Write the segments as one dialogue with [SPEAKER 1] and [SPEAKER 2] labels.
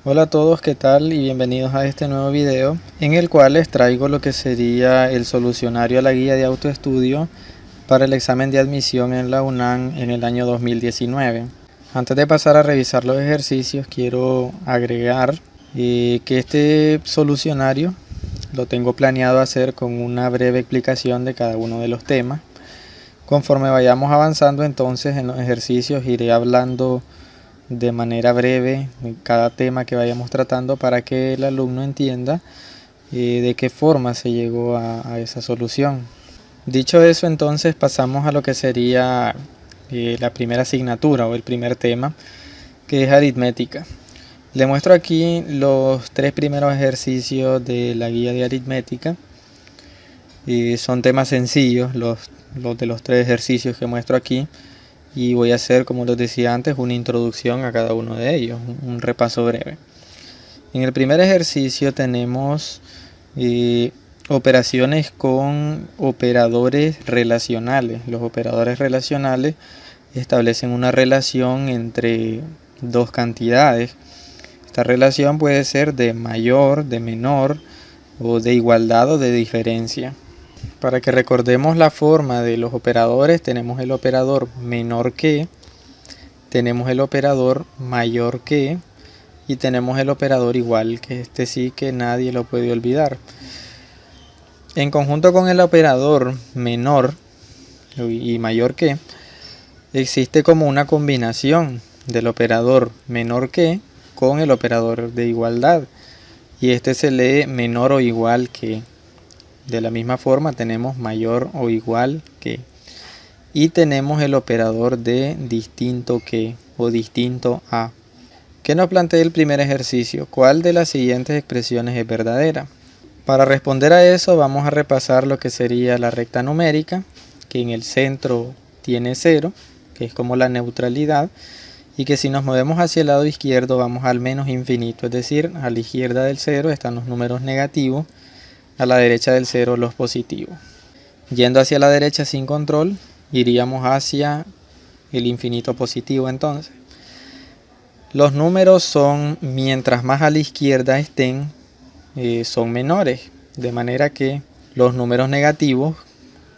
[SPEAKER 1] Hola a todos, ¿qué tal? Y bienvenidos a este nuevo video en el cual les traigo lo que sería el solucionario a la guía de autoestudio para el examen de admisión en la UNAM en el año 2019. Antes de pasar a revisar los ejercicios, quiero agregar que este solucionario lo tengo planeado hacer con una breve explicación de cada uno de los temas. Conforme vayamos avanzando entonces en los ejercicios iré hablando de manera breve en cada tema que vayamos tratando para que el alumno entienda de qué forma se llegó a esa solución. Dicho eso, entonces pasamos a lo que sería la primera asignatura o el primer tema, que es aritmética. Le muestro aquí los tres primeros ejercicios de la guía de aritmética. Son temas sencillos los de los tres ejercicios que muestro aquí. Y voy a hacer, como les decía antes, una introducción a cada uno de ellos, un repaso breve. En el primer ejercicio tenemos operaciones con operadores relacionales. Los operadores relacionales establecen una relación entre dos cantidades. Esta relación puede ser de mayor, de menor, o de igualdad o de diferencia. Para que recordemos la forma de los operadores, tenemos el operador menor que, tenemos el operador mayor que y tenemos el operador igual que. Este sí que nadie lo puede olvidar. En conjunto con el operador menor y mayor que, existe como una combinación del operador menor que con el operador de igualdad, y este se lee menor o igual que. De la misma forma tenemos mayor o igual que. Y tenemos el operador de distinto que o distinto a. ¿Qué nos plantea el primer ejercicio? ¿Cuál de las siguientes expresiones es verdadera? Para responder a eso vamos a repasar lo que sería la recta numérica, que en el centro tiene 0, que es como la neutralidad, y que si nos movemos hacia el lado izquierdo vamos al menos infinito, es decir, a la izquierda del 0 están los números negativos, a la derecha del 0 los positivos. Yendo hacia la derecha sin control, iríamos hacia el infinito positivo. Entonces, los números son, mientras más a la izquierda estén, son menores. De manera que los números negativos,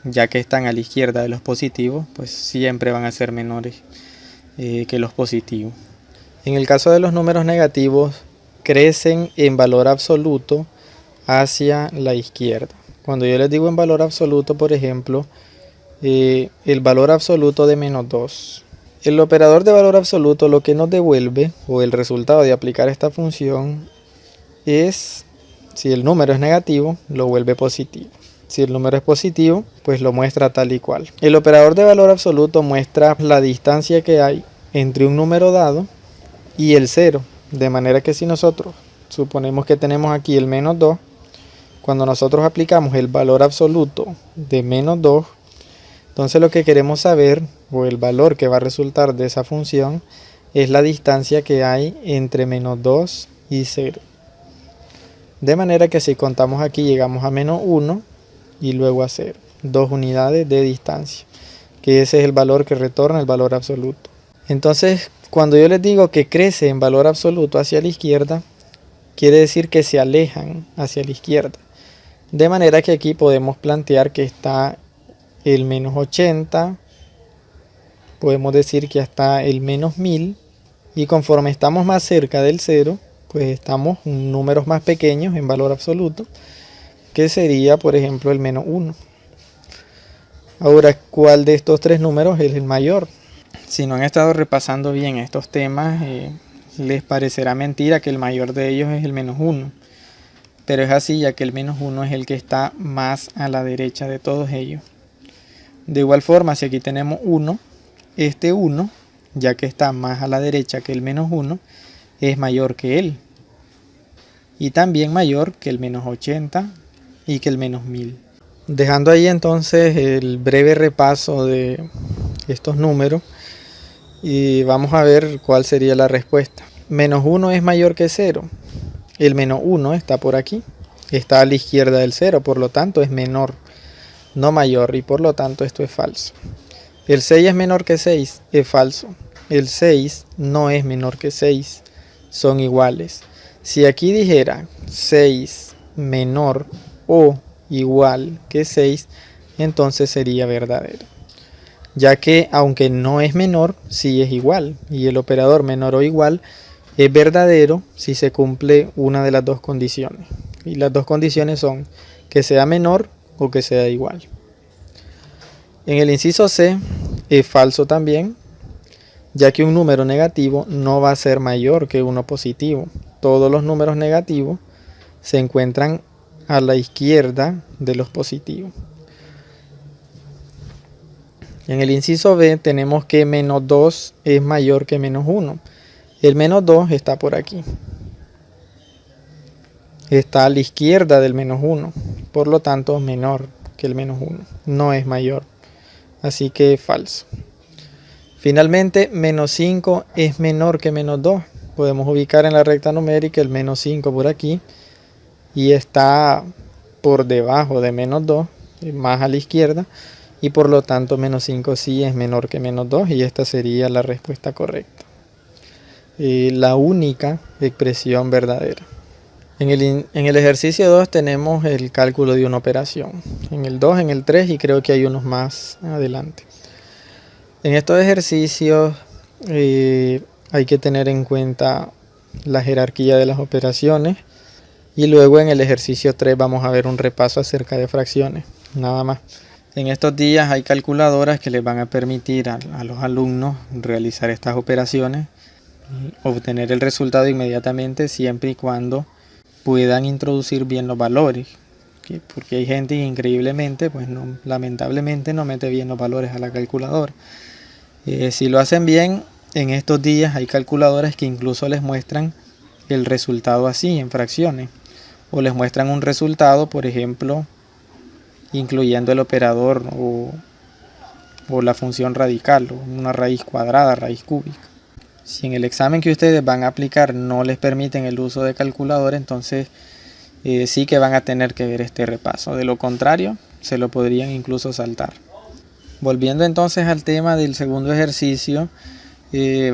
[SPEAKER 1] ya que están a la izquierda de los positivos, pues siempre van a ser menores que los positivos. En el caso de los números negativos, crecen en valor absoluto hacia la izquierda. Cuando yo les digo en valor absoluto, por ejemplo, el valor absoluto de menos 2. El operador de valor absoluto lo que nos devuelve, o el resultado de aplicar esta función, es, si el número es negativo, lo vuelve positivo. Si el número es positivo, pues lo muestra tal y cual. El operador de valor absoluto muestra la distancia que hay entre un número dado y el 0. De manera que si nosotros suponemos que tenemos aquí el menos 2, cuando nosotros aplicamos el valor absoluto de menos 2, entonces lo que queremos saber, o el valor que va a resultar de esa función, es la distancia que hay entre menos 2 y 0. De manera que si contamos aquí llegamos a menos 1 y luego a 0. 2 unidades de distancia, que ese es el valor que retorna el valor absoluto. Entonces, cuando yo les digo que crece en valor absoluto hacia la izquierda, quiere decir que se alejan hacia la izquierda. De manera que aquí podemos plantear que está el menos 80, podemos decir que está el menos 1000, y conforme estamos más cerca del 0, pues estamos en números más pequeños en valor absoluto, que sería por ejemplo el menos 1. Ahora, ¿cuál de estos tres números es el mayor? Si no han estado repasando bien estos temas, les parecerá mentira que el mayor de ellos es el menos 1. Pero es así, ya que el menos 1 es el que está más a la derecha de todos ellos. De igual forma, si aquí tenemos 1, este 1, ya que está más a la derecha que el menos 1, es mayor que él. Y también mayor que el menos 80 y que el menos 1000. Dejando ahí entonces el breve repaso de estos números, y vamos a ver cuál sería la respuesta. Menos 1 es mayor que 0. El menos 1 está por aquí, está a la izquierda del 0, por lo tanto es menor, no mayor, y por lo tanto esto es falso. El 6 es menor que 6, es falso. El 6 no es menor que 6, son iguales. Si aquí dijera 6 menor o igual que 6, entonces sería verdadero, ya que aunque no es menor, sí es igual, y el operador menor o igual es verdadero si se cumple una de las dos condiciones, y las dos condiciones son que sea menor o que sea igual. En el inciso C es falso también, ya que un número negativo no va a ser mayor que uno positivo. Todos los números negativos se encuentran a la izquierda de los positivos. En el inciso B tenemos que menos 2 es mayor que menos 1. El menos 2 está por aquí. Está a la izquierda del menos 1. Por lo tanto, menor que el menos 1. No es mayor. Así que falso. Finalmente, menos 5 es menor que menos 2. Podemos ubicar en la recta numérica el menos 5 por aquí. Y está por debajo de menos 2, más a la izquierda. Y por lo tanto, menos 5 sí es menor que menos 2. Y esta sería la respuesta correcta. La única expresión verdadera. En el ejercicio 2 tenemos el cálculo de una operación. En el 2, en el 3 y creo que hay unos más adelante. En estos ejercicios hay que tener en cuenta la jerarquía de las operaciones. Y luego en el ejercicio 3 vamos a ver un repaso acerca de fracciones. Nada más. En estos días hay calculadoras que les van a permitir a los alumnos realizar estas operaciones, obtener el resultado inmediatamente siempre y cuando puedan introducir bien los valores, porque hay gente que increíblemente, pues no, lamentablemente no mete bien los valores a la calculadora. Si lo hacen bien, en estos días hay calculadoras que incluso les muestran el resultado así en fracciones, o les muestran un resultado, por ejemplo, incluyendo el operador o la función radical, o una raíz cuadrada, raíz cúbica. Si en el examen que ustedes van a aplicar no les permiten el uso de calculadora, entonces sí que van a tener que ver este repaso. De lo contrario, se lo podrían incluso saltar. Volviendo entonces al tema del segundo ejercicio,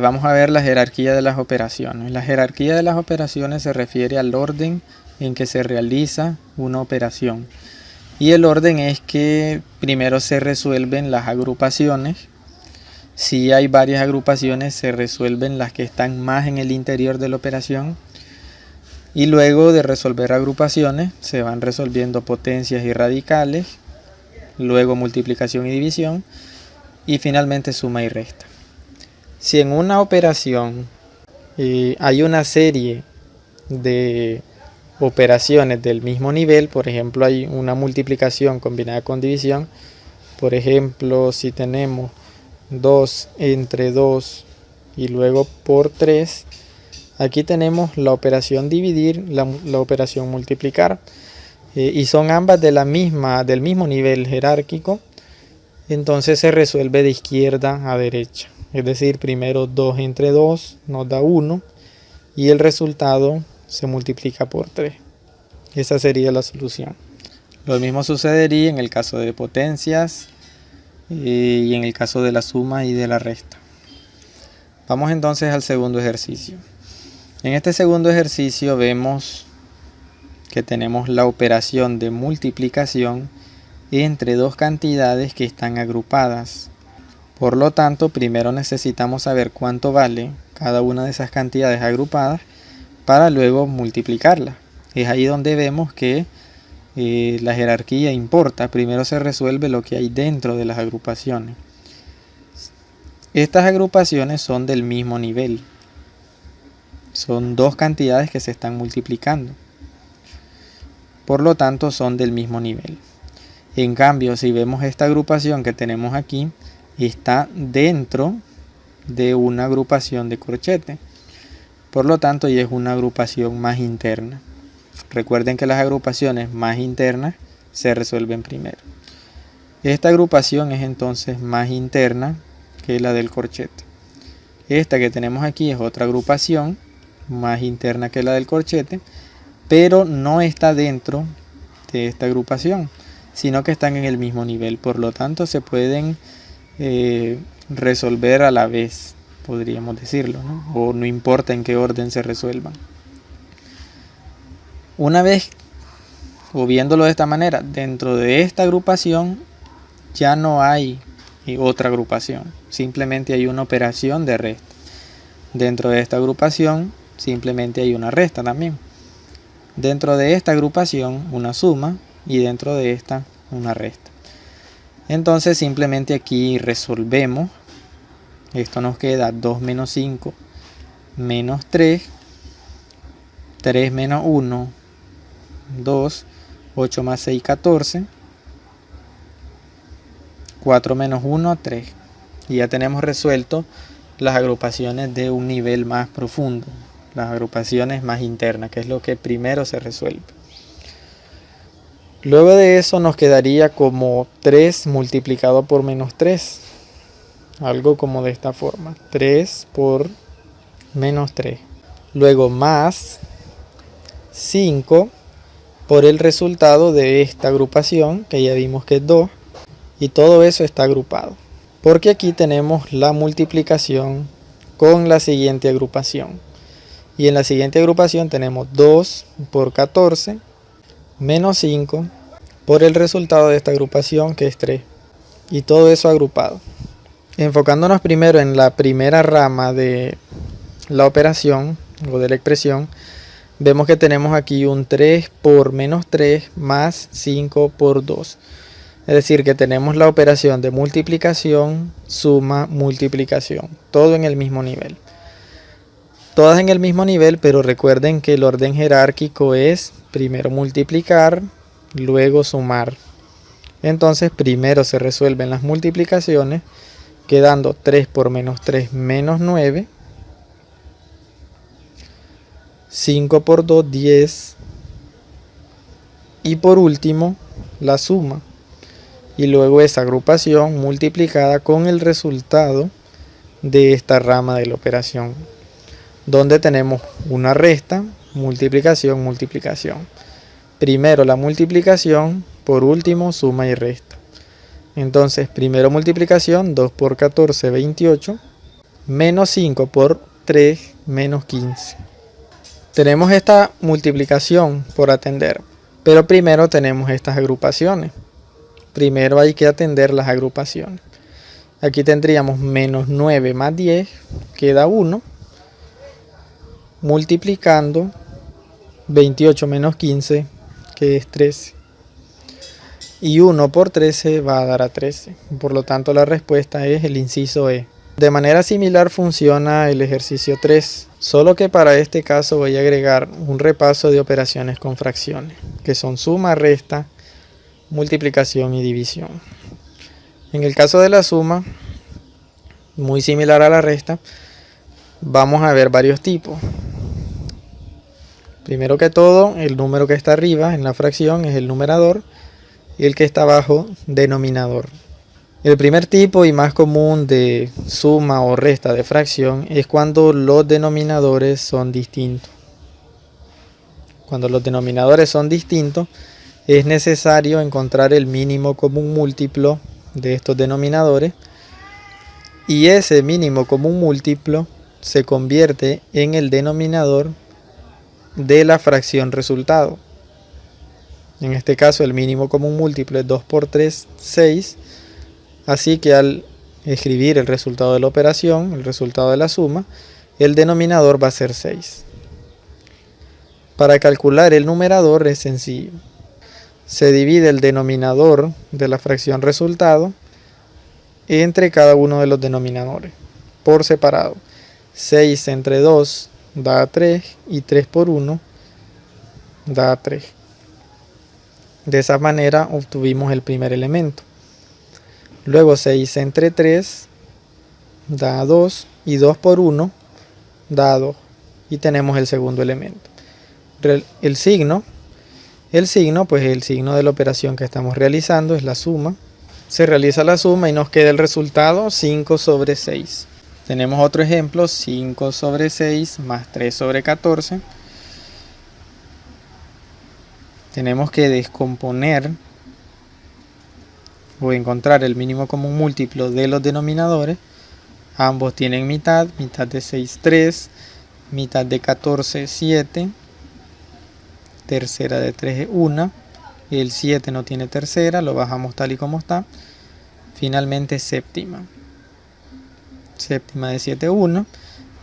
[SPEAKER 1] vamos a ver la jerarquía de las operaciones. La jerarquía de las operaciones se refiere al orden en que se realiza una operación. Y el orden es que primero se resuelven las agrupaciones. Si hay varias agrupaciones, se resuelven las que están más en el interior de la operación. Y luego de resolver agrupaciones, se van resolviendo potencias y radicales. Luego multiplicación y división. Y finalmente suma y resta. Si en una operación hay una serie de operaciones del mismo nivel, por ejemplo hay una multiplicación combinada con división, por ejemplo si tenemos 2 entre 2 y luego por 3, aquí tenemos la operación dividir, la operación multiplicar, y son ambas del mismo nivel jerárquico, entonces se resuelve de izquierda a derecha, es decir, primero 2 entre 2 nos da 1 y el resultado se multiplica por 3. Esa sería la solución. Lo mismo sucedería en el caso de potencias y en el caso de la suma y de la resta. Vamos entonces al segundo ejercicio. En este segundo ejercicio vemos que tenemos la operación de multiplicación entre dos cantidades que están agrupadas. Por lo tanto, primero necesitamos saber cuánto vale cada una de esas cantidades agrupadas para luego multiplicarlas. Es ahí donde vemos que la jerarquía importa. Primero se resuelve lo que hay dentro de las agrupaciones. Estas agrupaciones son del mismo nivel. Son dos cantidades que se están multiplicando. Por lo tanto, son del mismo nivel. En cambio, si vemos esta agrupación que tenemos aquí, está dentro de una agrupación de corchete. Por lo tanto, ya es una agrupación más interna. Recuerden que las agrupaciones más internas se resuelven primero. Esta agrupación es entonces más interna que la del corchete. Esta que tenemos aquí es otra agrupación más interna que la del corchete, pero no está dentro de esta agrupación, sino que están en el mismo nivel. Por lo tanto, se pueden resolver a la vez, podríamos decirlo, ¿no? O no importa en qué orden se resuelvan. Una vez, o viéndolo de esta manera, dentro de esta agrupación ya no hay otra agrupación, simplemente hay una operación de resta. Dentro de esta agrupación simplemente hay una resta también. Dentro de esta agrupación una suma y dentro de esta una resta. Entonces simplemente aquí resolvemos. Esto nos queda 2 menos 5 menos 3, 3 menos 1, 2, 8 más 6, 14, 4 menos 1, 3. Y ya tenemos resuelto las agrupaciones de un nivel más profundo, las agrupaciones más internas, que es lo que primero se resuelve. Luego de eso nos quedaría como 3 multiplicado por menos 3. Algo como de esta forma. 3 por menos 3. Luego más 5 por el resultado de esta agrupación, que ya vimos que es 2. Y todo eso está agrupado. Porque aquí tenemos la multiplicación con la siguiente agrupación. Y en la siguiente agrupación tenemos 2 por 14 menos 5 por el resultado de esta agrupación, que es 3. Y todo eso agrupado. Enfocándonos primero en la primera rama de la operación o de la expresión, vemos que tenemos aquí un 3 por menos 3 más 5 por 2. Es decir, que tenemos la operación de multiplicación, suma, multiplicación. Todo en el mismo nivel. Todas en el mismo nivel, pero recuerden que el orden jerárquico es primero multiplicar, luego sumar. Entonces primero se resuelven las multiplicaciones, quedando 3 por menos 3 menos 9. 5 por 2, 10. Y por último, la suma. Y luego esa agrupación multiplicada con el resultado de esta rama de la operación, donde tenemos una resta, multiplicación, multiplicación. Primero la multiplicación, por último suma y resta. Entonces primero multiplicación, 2 por 14, 28, menos 5 por 3, menos 15. Tenemos esta multiplicación por atender, pero primero tenemos estas agrupaciones. Primero hay que atender las agrupaciones. Aquí tendríamos menos 9 más 10, queda 1, multiplicando 28 menos 15, que es 13. Y 1 por 13 va a dar a 13. Por lo tanto, la respuesta es el inciso E. De manera similar funciona el ejercicio 3, solo que para este caso voy a agregar un repaso de operaciones con fracciones, que son suma, resta, multiplicación y división. En el caso de la suma, muy similar a la resta, vamos a ver varios tipos. Primero que todo, el número que está arriba en la fracción es el numerador y el que está abajo, denominador. El primer tipo y más común de suma o resta de fracción es cuando los denominadores son distintos. Cuando los denominadores son distintos, es necesario encontrar el mínimo común múltiplo de estos denominadores, y ese mínimo común múltiplo se convierte en el denominador de la fracción resultado. En este caso el mínimo común múltiplo es 2 por 3, 6. Así que al escribir el resultado de la operación, el resultado de la suma, el denominador va a ser 6. Para calcular el numerador es sencillo. Se divide el denominador de la fracción resultado entre cada uno de los denominadores por separado. 6 entre 2 da 3 y 3 por 1 da 3. De esa manera obtuvimos el primer elemento. Luego 6 entre 3 da 2 y 2 por 1 da 2. Y tenemos el segundo elemento. El signo, pues el signo de la operación que estamos realizando es la suma. Se realiza la suma y nos queda el resultado 5 sobre 6. Tenemos otro ejemplo, 5 sobre 6 más 3 sobre 14. Tenemos que descomponer o encontrar el mínimo común múltiplo de los denominadores. Ambos tienen mitad, mitad de 6, 3, mitad de 14, 7, tercera de 3 es 1, el 7 no tiene tercera, lo bajamos tal y como está. Finalmente séptima. Séptima de 7 es 1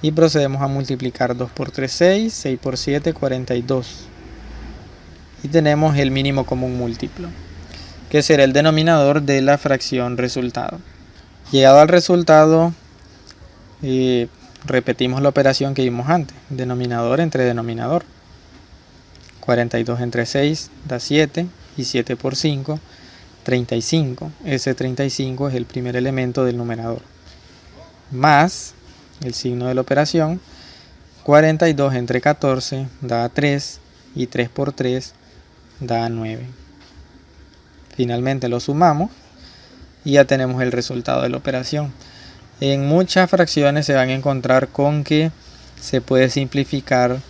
[SPEAKER 1] y procedemos a multiplicar 2 por 3, 6, 6 por 7, 42. Y tenemos el mínimo común múltiplo, que será el denominador de la fracción resultado. Llegado al resultado, repetimos la operación que vimos antes, denominador entre denominador. 42 entre 6 da 7 y 7 por 5, 35. Ese 35 es el primer elemento del numerador. Más el signo de la operación, 42 entre 14 da 3 y 3 por 3 da 9. Finalmente lo sumamos y ya tenemos el resultado de la operación. En muchas fracciones se van a encontrar con que se puede simplificar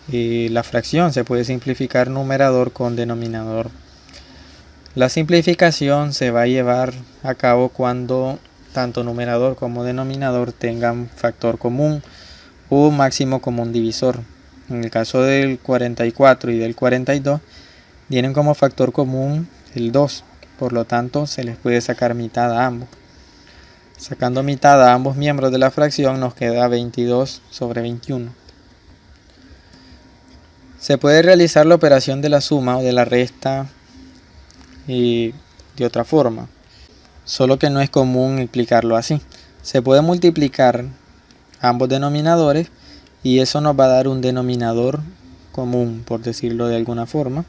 [SPEAKER 1] la fracción, se puede simplificar numerador con denominador. La simplificación se va a llevar a cabo cuando tanto numerador como denominador tengan factor común o máximo común divisor. En el caso del 44 y del 42 tienen como factor común el 2, por lo tanto se les puede sacar mitad a ambos. Sacando mitad a ambos miembros de la fracción nos queda 22 sobre 21. Se puede realizar la operación de la suma o de la resta de otra forma, solo que no es común explicarlo así. Se puede multiplicar ambos denominadores y eso nos va a dar un denominador común, por decirlo de alguna forma,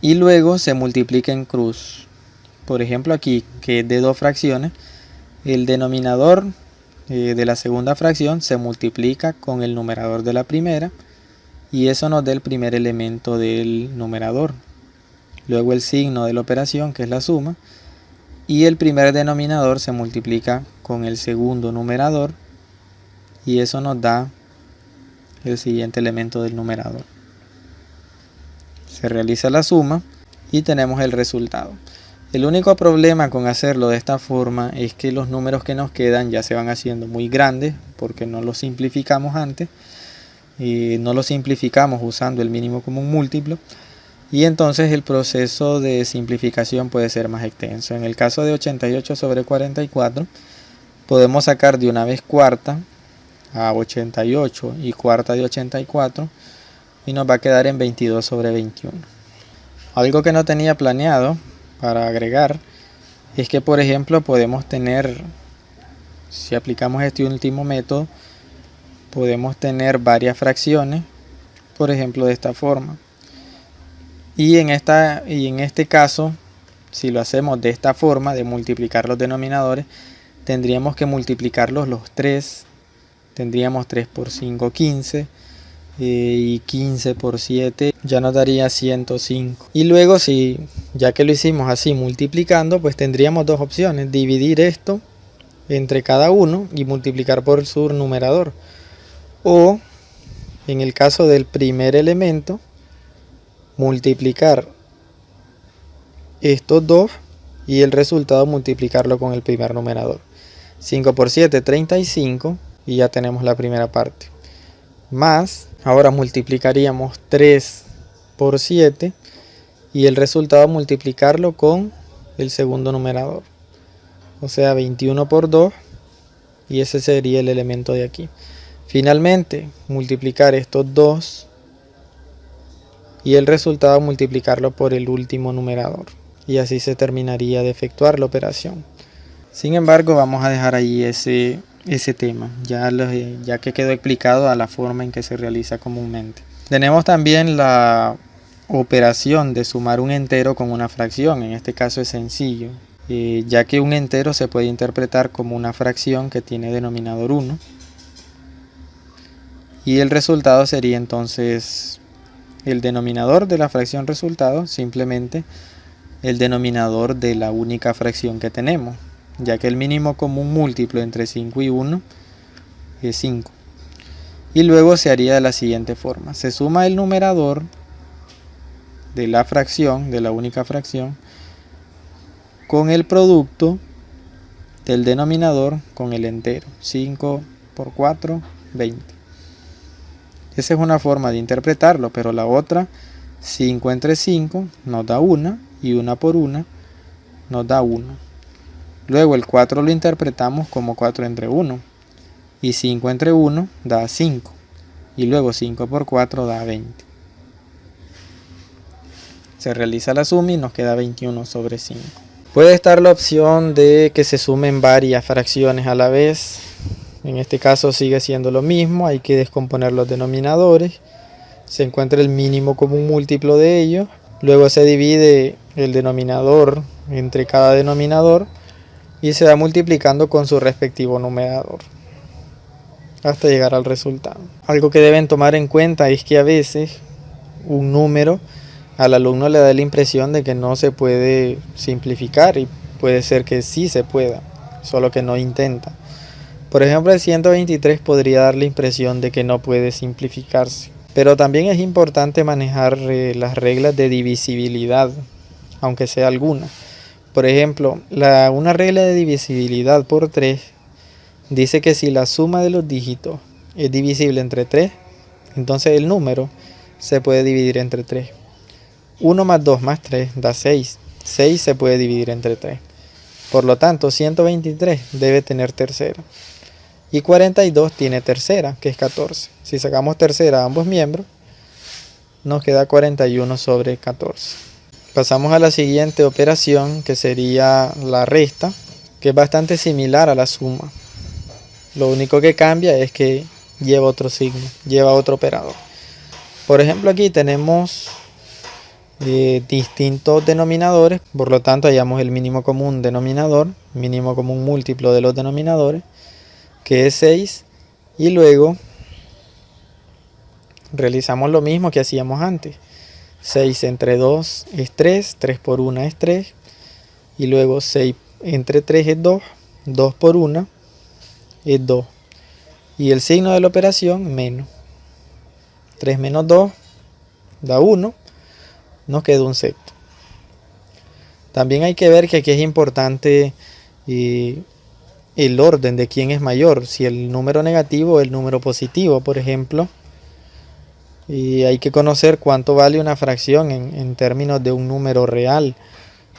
[SPEAKER 1] y luego se multiplica en cruz. Por ejemplo aquí, que es de dos fracciones, el denominador de la segunda fracción se multiplica con el numerador de la primera y eso nos da el primer elemento del numerador. Luego el signo de la operación, que es la suma, y el primer denominador se multiplica con el segundo numerador y eso nos da el siguiente elemento del numerador. Se realiza la suma y tenemos el resultado. El único problema con hacerlo de esta forma es que los números que nos quedan ya se van haciendo muy grandes porque no los simplificamos antes, no los simplificamos usando el mínimo común múltiplo, y entonces el proceso de simplificación puede ser más extenso. En el caso de 88 sobre 44 podemos sacar de una vez cuarta a 88 y cuarta de 84 y nos va a quedar en 22 sobre 21. Algo que no tenía planeado para agregar es que, por ejemplo, podemos tener, si aplicamos este último método, podemos tener varias fracciones, por ejemplo de esta forma, y en este caso, si lo hacemos de esta forma de multiplicar los denominadores, tendríamos que multiplicarlos los 3, tendríamos 3 por 5, 15, y 15 por 7 ya nos daría 105. Y luego, ya que lo hicimos así multiplicando, pues tendríamos dos opciones: dividir esto entre cada uno y multiplicar por su numerador, o en el caso del primer elemento multiplicar estos dos y el resultado multiplicarlo con el primer numerador. 5 por 7, 35, y ya tenemos la primera parte. Más, ahora multiplicaríamos 3 por 7 y el resultado multiplicarlo con el segundo numerador. O sea, 21 por 2, y ese sería el elemento de aquí. Finalmente, multiplicar estos dos y el resultado multiplicarlo por el último numerador. Y así se terminaría de efectuar la operación. Sin embargo, vamos a dejar ahí ese tema, ya que quedó explicado a la forma en que se realiza comúnmente. Tenemos también la operación de sumar un entero con una fracción. En este caso es sencillo, ya que un entero se puede interpretar como una fracción que tiene denominador 1. Y el resultado sería entonces el denominador de la fracción resultado, simplemente el denominador de la única fracción que tenemos, ya que el mínimo común múltiplo entre 5 y 1 es 5. Y luego se haría de la siguiente forma: se suma el numerador de la fracción, de la única fracción, con el producto del denominador con el entero. 5 por 4, 20. Esa es una forma de interpretarlo, pero la otra, 5 entre 5 nos da 1 y 1 por 1 nos da 1. Luego el 4 lo interpretamos como 4 entre 1 y 5 entre 1 da 5 y luego 5 por 4 da 20. Se realiza la suma y nos queda 21 sobre 5. Puede estar la opción de que se sumen varias fracciones a la vez. En este caso sigue siendo lo mismo, hay que descomponer los denominadores. Se encuentra el mínimo común múltiplo de ellos. Luego se divide el denominador entre cada denominador y se va multiplicando con su respectivo numerador hasta llegar al resultado. Algo que deben tomar en cuenta es que a veces un número al alumno le da la impresión de que no se puede simplificar y puede ser que sí se pueda, solo que no intenta. Por ejemplo, el 123 podría dar la impresión de que no puede simplificarse. Pero también es importante manejar las reglas de divisibilidad, aunque sea alguna. Por ejemplo, una regla de divisibilidad por 3 dice que si la suma de los dígitos es divisible entre 3, entonces el número se puede dividir entre 3. 1 más 2 más 3 da 6. 6 se puede dividir entre 3. Por lo tanto, 123 debe tener tercera. Y 42 tiene tercera, que es 14. Si sacamos tercera a ambos miembros, nos queda 41 sobre 14. Pasamos a la siguiente operación, que sería la resta, que es bastante similar a la suma. Lo único que cambia es que lleva otro signo, lleva otro operador. Por ejemplo, aquí tenemos distintos denominadores, por lo tanto hallamos el mínimo común denominador, mínimo común múltiplo de los denominadores, que es 6, y luego realizamos lo mismo que hacíamos antes. 6 entre 2 es 3, 3 por 1 es 3, y luego 6 entre 3 es 2, 2 por 1 es 2, y el signo de la operación menos. 3 menos 2 da 1, nos queda un sexto. También hay que ver que aquí es importante el orden de quién es mayor, si el número negativo o el número positivo, por ejemplo. Y hay que conocer cuánto vale una fracción en términos de un número real.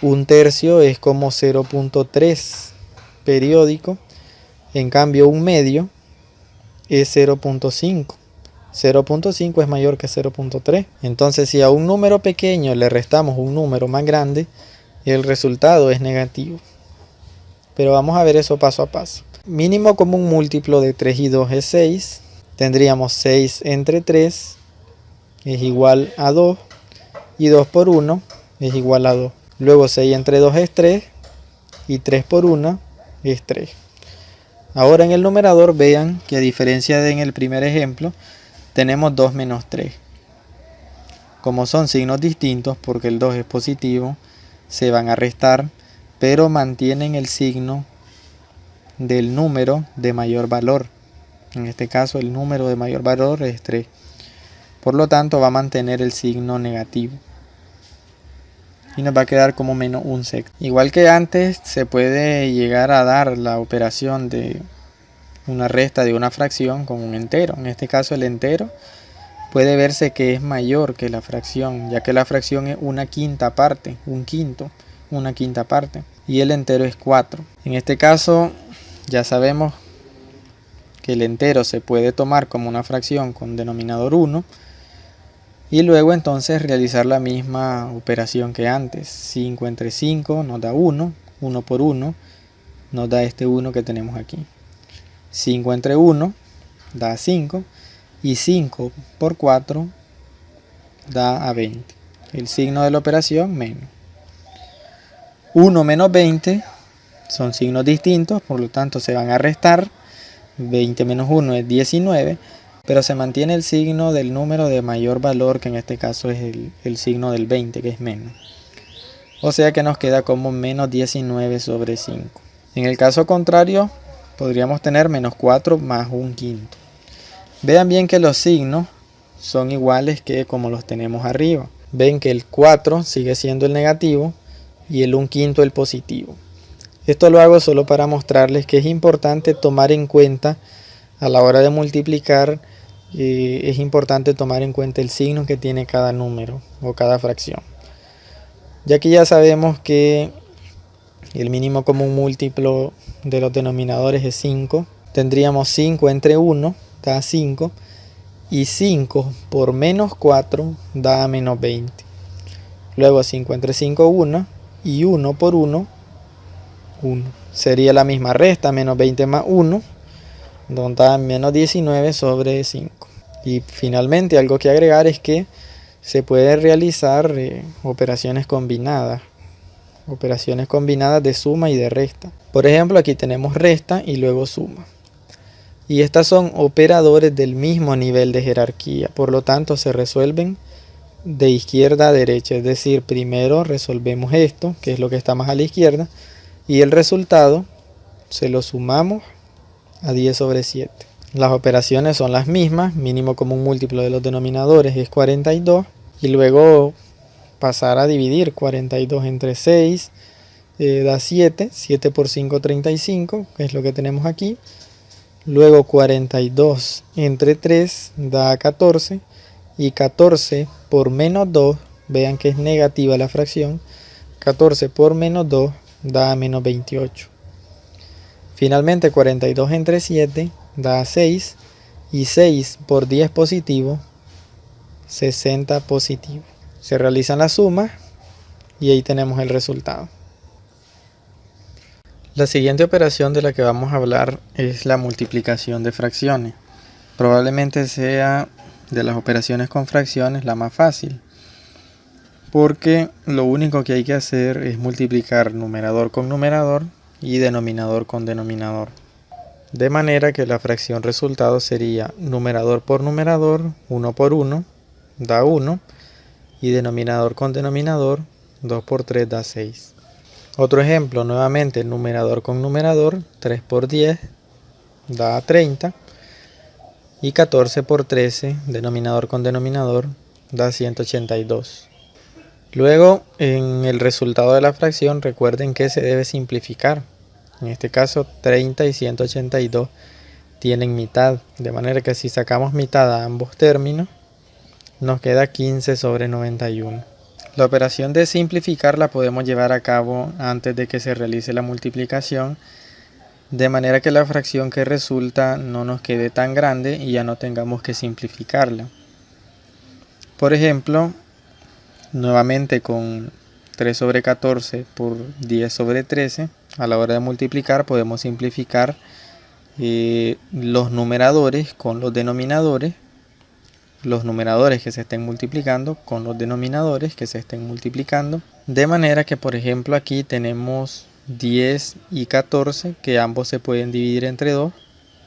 [SPEAKER 1] Un tercio es como 0.3 periódico, en cambio un medio es 0.5. 0.5 es mayor que 0.3. Entonces, si a un número pequeño le restamos un número más grande, el resultado es negativo. Pero vamos a ver eso paso a paso. Mínimo común múltiplo de 3 y 2 es 6. Tendríamos 6 entre 3 es igual a 2. Y 2 por 1 es igual a 2. Luego 6 entre 2 es 3. Y 3 por 1 es 3. Ahora en el numerador vean que a diferencia de en el primer ejemplo, tenemos 2 menos 3. Como son signos distintos, porque el 2 es positivo, se van a restar, pero mantienen el signo del número de mayor valor. En este caso el número de mayor valor es 3. Por lo tanto va a mantener el signo negativo. Y nos va a quedar como menos un sexto. Igual que antes, se puede llegar a dar la operación de una resta de una fracción con un entero. En este caso el entero puede verse que es mayor que la fracción, ya que la fracción es una quinta parte, un quinto, una quinta parte, y el entero es 4. En este caso ya sabemos que el entero se puede tomar como una fracción con denominador 1 y luego entonces realizar la misma operación que antes. 5 entre 5 nos da 1, 1 por 1 nos da este 1 que tenemos aquí. 5 entre 1 da 5 y 5 por 4 da a 20. El signo de la operación menos. 1 menos 20 son signos distintos, por lo tanto se van a restar. 20 menos 1 es 19, pero se mantiene el signo del número de mayor valor, que en este caso es el signo del 20, que es menos. O sea que nos queda como menos 19 sobre 5. En el caso contrario, podríamos tener menos 4 más un quinto. Vean bien que los signos son iguales que como los tenemos arriba. Ven que el 4 sigue siendo el negativo y el 1/5 el positivo. Esto lo hago solo para mostrarles que es importante tomar en cuenta a la hora de multiplicar es importante tomar en cuenta el signo que tiene cada número o cada fracción. Ya que ya sabemos que el mínimo común múltiplo de los denominadores es 5, tendríamos 5 entre 1 da 5 y 5 por menos 4 da menos 20. Luego 5 entre 5 1 y 1 por 1 1. Sería la misma resta, menos 20 más 1, donde da menos 19 sobre 5. Y finalmente algo que agregar es que se puede realizar operaciones combinadas de suma y de resta. Por ejemplo, aquí tenemos resta y luego suma. Y estas son operadores del mismo nivel de jerarquía, por lo tanto se resuelven de izquierda a derecha, es decir, primero resolvemos esto, que es lo que está más a la izquierda, y el resultado se lo sumamos a 10 sobre 7. Las operaciones son las mismas, mínimo común múltiplo de los denominadores es 42, y luego pasar a dividir 42 entre 6 da 7, 7 por 5 35, que es lo que tenemos aquí. Luego 42 entre 3 da 14 y 14 por menos 2, vean que es negativa la fracción, 14 por menos 2 da menos 28. Finalmente 42 entre 7 da 6 y 6 por 10 positivo, 60 positivo. Se realizan las sumas y ahí tenemos el resultado. La siguiente operación de la que vamos a hablar es la multiplicación de fracciones. Probablemente sea de las operaciones con fracciones la más fácil, porque lo único que hay que hacer es multiplicar numerador con numerador y denominador con denominador. De manera que la fracción resultado sería numerador por numerador, 1 por 1, da 1, y denominador con denominador, 2 por 3 da 6. Otro ejemplo, nuevamente numerador con numerador, 3 por 10 da 30 y 14 por 13, denominador con denominador, da 182. Luego, en el resultado de la fracción, recuerden que se debe simplificar. En este caso, 30 y 182 tienen mitad, de manera que si sacamos mitad a ambos términos, nos queda 15 sobre 91. La operación de simplificar la podemos llevar a cabo antes de que se realice la multiplicación, de manera que la fracción que resulta no nos quede tan grande y ya no tengamos que simplificarla. Por ejemplo, nuevamente con 3 sobre 14 por 10 sobre 13, a la hora de multiplicar podemos simplificar los numeradores con los denominadores, los numeradores que se estén multiplicando con los denominadores que se estén multiplicando, de manera que por ejemplo aquí tenemos 10 y 14 que ambos se pueden dividir entre 2,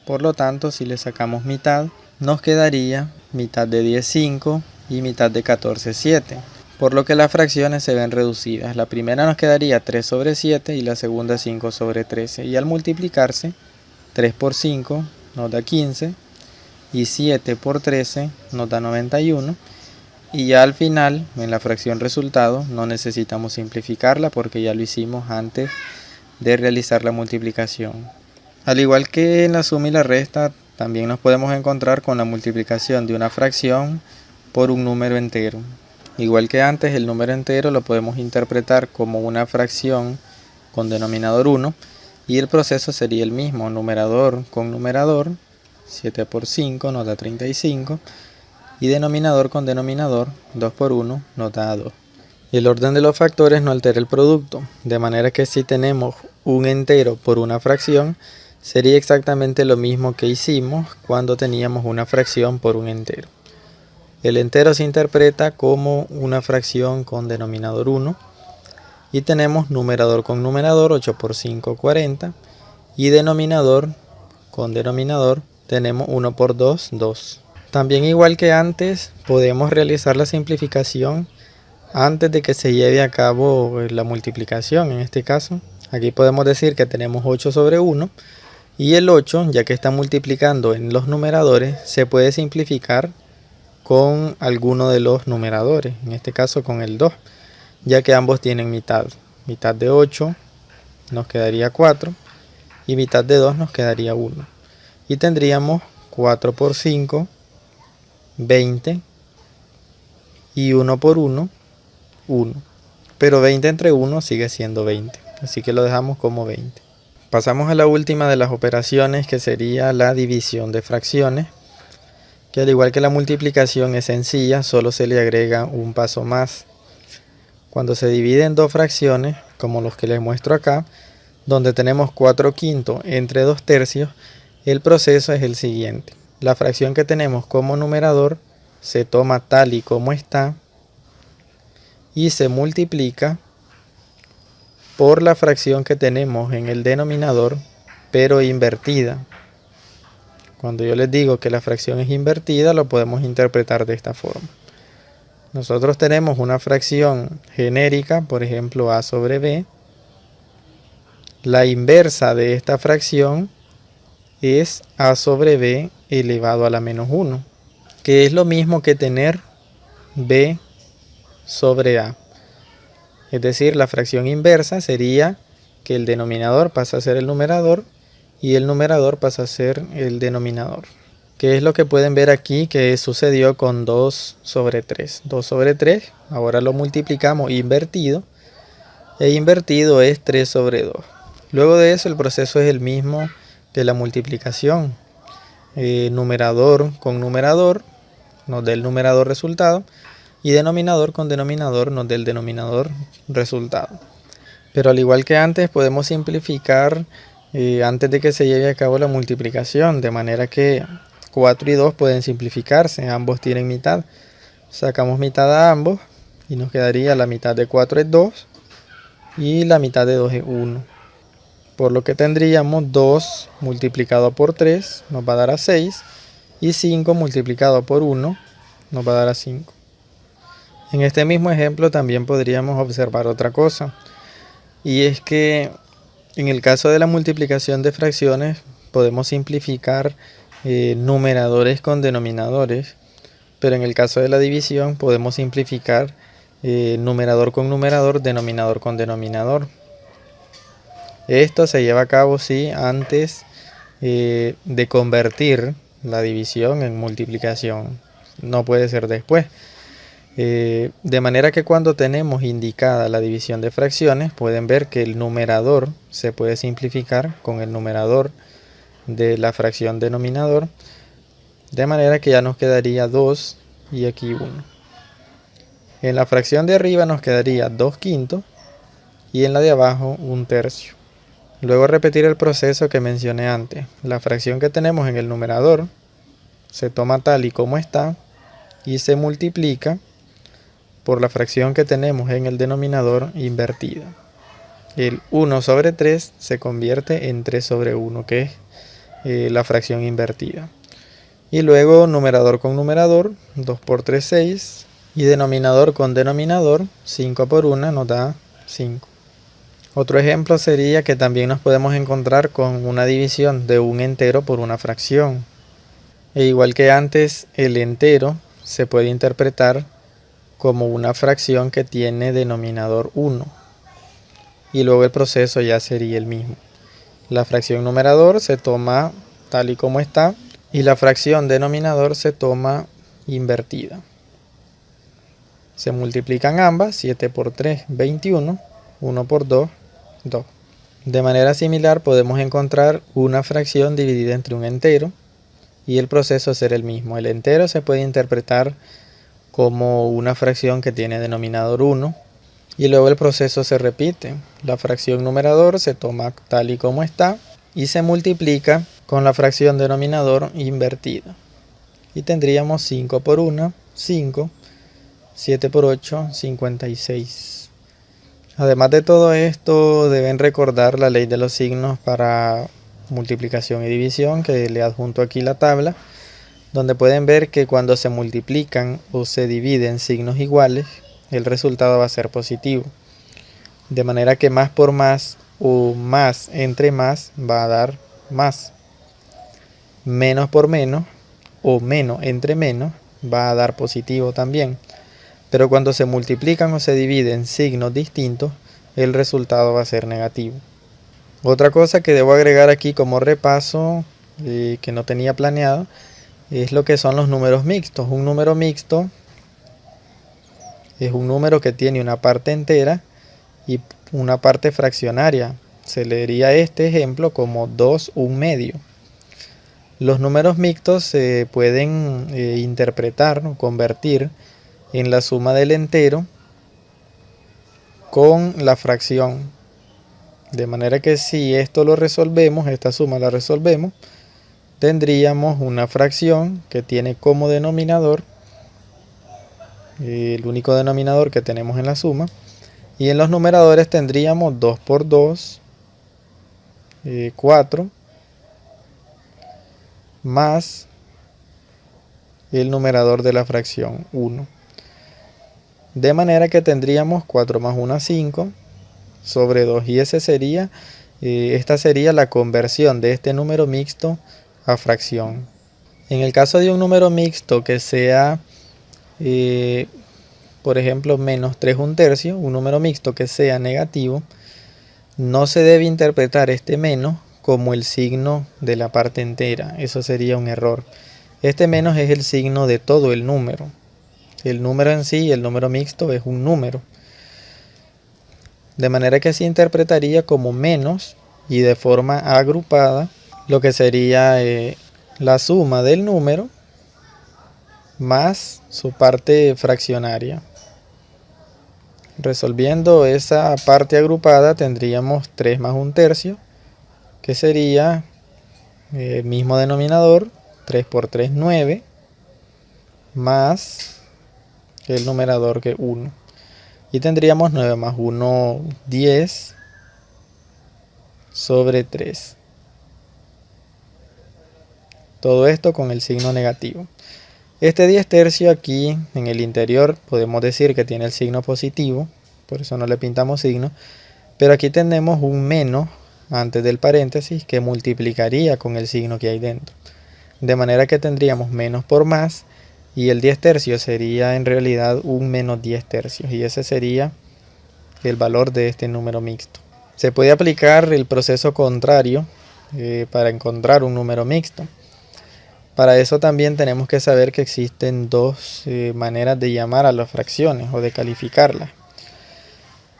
[SPEAKER 1] por lo tanto si le sacamos mitad nos quedaría mitad de 10 5 y mitad de 14 7, por lo que las fracciones se ven reducidas. La primera nos quedaría 3 sobre 7 y la segunda 5 sobre 13, y al multiplicarse 3 por 5 nos da 15 y 7 por 13 nos da 91, y ya al final en la fracción resultado no necesitamos simplificarla porque ya lo hicimos antes de realizar la multiplicación. Al igual que en la suma y la resta, también nos podemos encontrar con la multiplicación de una fracción por un número entero. Igual que antes, el número entero lo podemos interpretar como una fracción con denominador 1 y el proceso sería el mismo, numerador con numerador, 7 por 5 nos da 35 y denominador con denominador, 2 por 1 nos da 2. El orden de los factores no altera el producto, de manera que si tenemos un entero por una fracción, sería exactamente lo mismo que hicimos cuando teníamos una fracción por un entero. El entero se interpreta como una fracción con denominador 1 y tenemos numerador con numerador, 8 por 5 40, y denominador con denominador tenemos 1 por 2 2. También igual que antes podemos realizar la simplificación antes de que se lleve a cabo la multiplicación. En este caso aquí podemos decir que tenemos 8 sobre 1 y el 8, ya que está multiplicando en los numeradores, se puede simplificar con alguno de los numeradores, en este caso con el 2, ya que ambos tienen mitad. Mitad de 8 nos quedaría 4 y mitad de 2 nos quedaría 1. Y tendríamos 4 por 5 20 y 1 por 1, 1. Pero 20 entre 1 sigue siendo 20, así que lo dejamos como 20. Pasamos a la última de las operaciones, que sería la división de fracciones, que al igual que la multiplicación es sencilla, solo se le agrega un paso más. Cuando se divide en dos fracciones, como los que les muestro acá, donde tenemos 4/5 entre 2/3, el proceso es el siguiente. La fracción que tenemos como numerador se toma tal y como está y se multiplica por la fracción que tenemos en el denominador, pero invertida. Cuando yo les digo que la fracción es invertida, lo podemos interpretar de esta forma. Nosotros tenemos una fracción genérica, por ejemplo a sobre b. La inversa de esta fracción es a sobre b elevado a la menos 1, que es lo mismo que tener b sobre a. Es decir, la fracción inversa sería que el denominador pasa a ser el numerador y el numerador pasa a ser el denominador. ¿Qué es lo que pueden ver aquí que sucedió con 2 sobre 3? 2 sobre 3, ahora lo multiplicamos invertido, e invertido es 3 sobre 2. Luego de eso el proceso es el mismo de la multiplicación. Numerador con numerador nos da el numerador resultado, y denominador con denominador nos da el denominador resultado. Pero al igual que antes, podemos simplificar antes de que se lleve a cabo la multiplicación, de manera que 4 y 2 pueden simplificarse, ambos tienen mitad. Sacamos mitad a ambos y nos quedaría la mitad de 4 es 2 y la mitad de 2 es 1. Por lo que tendríamos 2 multiplicado por 3 nos va a dar a 6 y 5 multiplicado por 1 nos va a dar a 5. En este mismo ejemplo también podríamos observar otra cosa, y es que en el caso de la multiplicación de fracciones podemos simplificar numeradores con denominadores, pero en el caso de la división podemos simplificar numerador con numerador, denominador con denominador. Esto se lleva a cabo antes de convertir la división en multiplicación, no puede ser después. De manera que cuando tenemos indicada la división de fracciones, pueden ver que el numerador se puede simplificar con el numerador de la fracción denominador, de manera que ya nos quedaría 2 y aquí 1. En la fracción de arriba nos quedaría 2/5 y en la de abajo 1/3. Luego repetir el proceso que mencioné antes. La fracción que tenemos en el numerador se toma tal y como está y se multiplica por la fracción que tenemos en el denominador invertida. El 1 sobre 3 se convierte en 3 sobre 1, que es la fracción invertida. Y luego numerador con numerador, 2 por 3, 6. Y denominador con denominador, 5 por 1 nos da 5. Otro ejemplo sería que también nos podemos encontrar con una división de un entero por una fracción. E igual que antes, el entero se puede interpretar como una fracción que tiene denominador 1. Y luego el proceso ya sería el mismo. La fracción numerador se toma tal y como está y la fracción denominador se toma invertida. Se multiplican ambas, 7 por 3, 21, 1 por 2, 2. De manera similar podemos encontrar una fracción dividida entre un entero y el proceso será el mismo. El entero se puede interpretar como una fracción que tiene denominador 1 y luego el proceso se repite. La fracción numerador se toma tal y como está y se multiplica con la fracción denominador invertida y tendríamos 5 por 1, 5, 7 por 8, 56. Además de todo esto, deben recordar la ley de los signos para multiplicación y división, que le adjunto aquí la tabla, donde pueden ver que cuando se multiplican o se dividen signos iguales, el resultado va a ser positivo. De manera que más por más o más entre más va a dar más. Menos por menos o menos entre menos va a dar positivo también. Pero cuando se multiplican o se dividen signos distintos, el resultado va a ser negativo. Otra cosa que debo agregar aquí como repaso, que no tenía planeado, es lo que son los números mixtos. Un número mixto es un número que tiene una parte entera y una parte fraccionaria. Se leería este ejemplo como 2/1/2. Los números mixtos se pueden interpretar o convertir en la suma del entero con la fracción. De manera que si esto lo resolvemos, esta suma la resolvemos, tendríamos una fracción que tiene como denominador el único denominador que tenemos en la suma, y en los numeradores tendríamos 2 por 2, 4, más el numerador de la fracción 1. De manera que tendríamos 4 más 1, 5, sobre 2, y esta sería la conversión de este número mixto a fracción. En el caso de un número mixto que sea, por ejemplo, menos 3/1/3, un número mixto que sea negativo, no se debe interpretar este menos como el signo de la parte entera. Eso sería un error. Este menos es el signo de todo el número. El número en sí, el número mixto, es un número. De manera que se interpretaría como menos y de forma agrupada lo que sería la suma del número más su parte fraccionaria. Resolviendo esa parte agrupada tendríamos 3 más 1/3, que sería el mismo denominador, 3 por 3, 9, más el numerador que 1. Y tendríamos 9 más 1, 10, sobre 3. Todo esto con el signo negativo. Este 10/3 aquí en el interior podemos decir que tiene el signo positivo, por eso no le pintamos signo, pero aquí tenemos un menos antes del paréntesis que multiplicaría con el signo que hay dentro. De manera que tendríamos menos por más, y el 10/3 sería en realidad un menos 10/3, y ese sería el valor de este número mixto. Se puede aplicar el proceso contrario para encontrar un número mixto. Para eso también tenemos que saber que existen dos maneras de llamar a las fracciones o de calificarlas.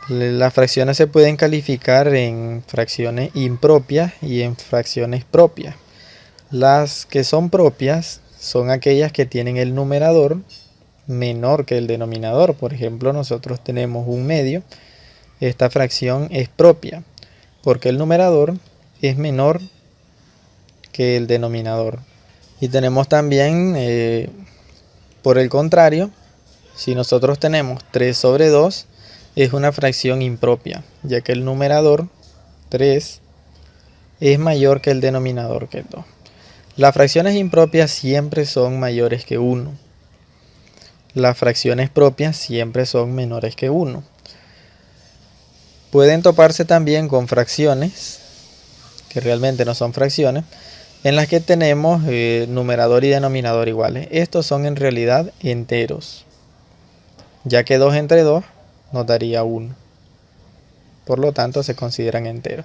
[SPEAKER 1] Las fracciones se pueden calificar en fracciones impropias y en fracciones propias. Las que son propias son aquellas que tienen el numerador menor que el denominador. Por ejemplo, nosotros tenemos 1/2. Esta fracción es propia porque el numerador es menor que el denominador. Y tenemos también, por el contrario, si nosotros tenemos 3 sobre 2, es una fracción impropia, ya que el numerador 3 es mayor que el denominador, que es 2. Las fracciones impropias siempre son mayores que 1. Las fracciones propias siempre son menores que 1. Pueden toparse también con fracciones, que realmente no son fracciones, en las que tenemos numerador y denominador iguales. Estos son en realidad enteros, ya que 2 entre 2 nos daría 1. Por lo tanto, se consideran enteros.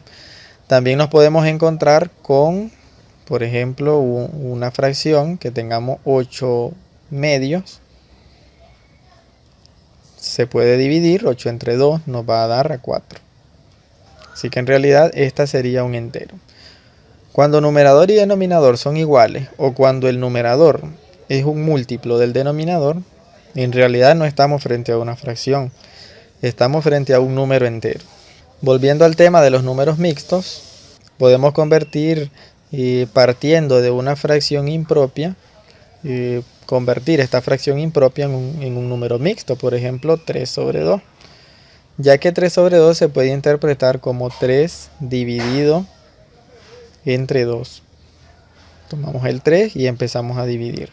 [SPEAKER 1] También nos podemos encontrar con, por ejemplo, una fracción que tengamos 8/2. Se puede dividir, 8 entre 2 nos va a dar a 4. Así que en realidad esta sería un entero. Cuando numerador y denominador son iguales, o cuando el numerador es un múltiplo del denominador, en realidad no estamos frente a una fracción, estamos frente a un número entero. Volviendo al tema de los números mixtos, podemos convertir, partiendo de una fracción impropia, convertir esta fracción impropia en un número mixto, por ejemplo 3 sobre 2, ya que 3 sobre 2 se puede interpretar como 3 dividido entre 2. Tomamos el 3 y empezamos a dividir.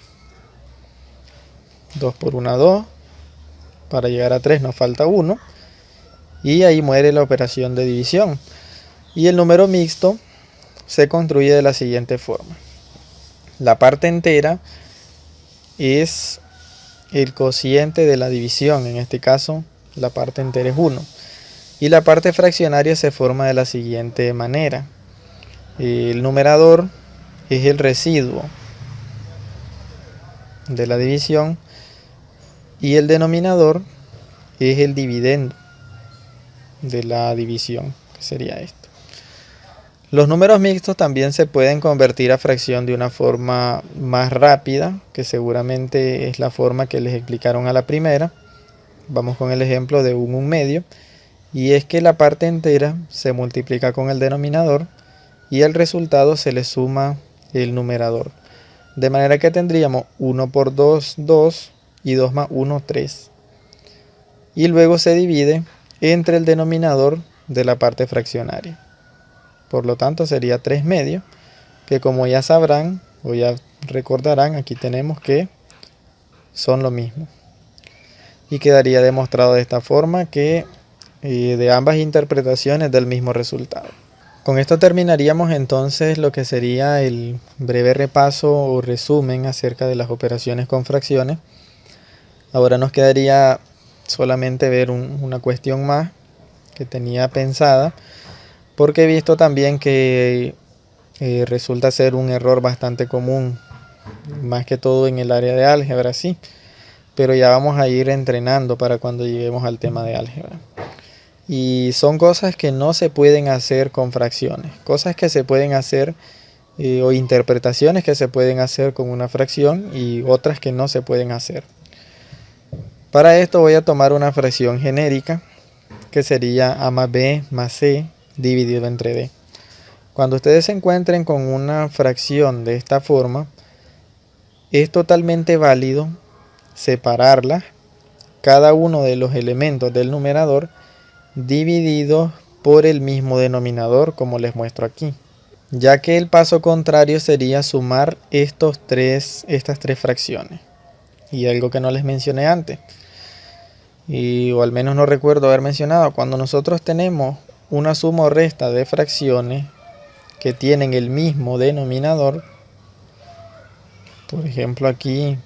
[SPEAKER 1] 2 por 1, 2. Para llegar a 3 nos falta 1. Y ahí muere la operación de división. Y el número mixto se construye de la siguiente forma. La parte entera es el cociente de la división. En este caso, la parte entera es 1. Y la parte fraccionaria se forma de la siguiente manera. El numerador es el residuo de la división y el denominador es el dividendo de la división, que sería esto. Los números mixtos también se pueden convertir a fracción de una forma más rápida, que seguramente es la forma que les explicaron a la primera. Vamos con el ejemplo de un medio, y es que la parte entera se multiplica con el denominador y el resultado se le suma el numerador. De manera que tendríamos 1 por 2, 2, y 2 más 1, 3. Y luego se divide entre el denominador de la parte fraccionaria. Por lo tanto sería 3 medios, que como ya sabrán o ya recordarán, aquí tenemos que son lo mismo. Y quedaría demostrado de esta forma que de ambas interpretaciones del mismo resultado. Con esto terminaríamos entonces lo que sería el breve repaso o resumen acerca de las operaciones con fracciones. Ahora nos quedaría solamente ver una cuestión más que tenía pensada, porque he visto también que resulta ser un error bastante común, más que todo en el área de álgebra, sí, pero ya vamos a ir entrenando para cuando lleguemos al tema de álgebra. Y son cosas que no se pueden hacer con fracciones, cosas que se pueden hacer o interpretaciones que se pueden hacer con una fracción y otras que no se pueden hacer. Para esto voy a tomar una fracción genérica que sería a más b más c dividido entre d. Cuando ustedes se encuentren con una fracción de esta forma, es totalmente válido separarla, cada uno de los elementos del numerador, dividido por el mismo denominador, como les muestro aquí, ya que el paso contrario sería sumar estas tres fracciones. Y algo que no les mencioné antes, o al menos no recuerdo haber mencionado, cuando nosotros tenemos una suma o resta de fracciones que tienen el mismo denominador, por ejemplo aquí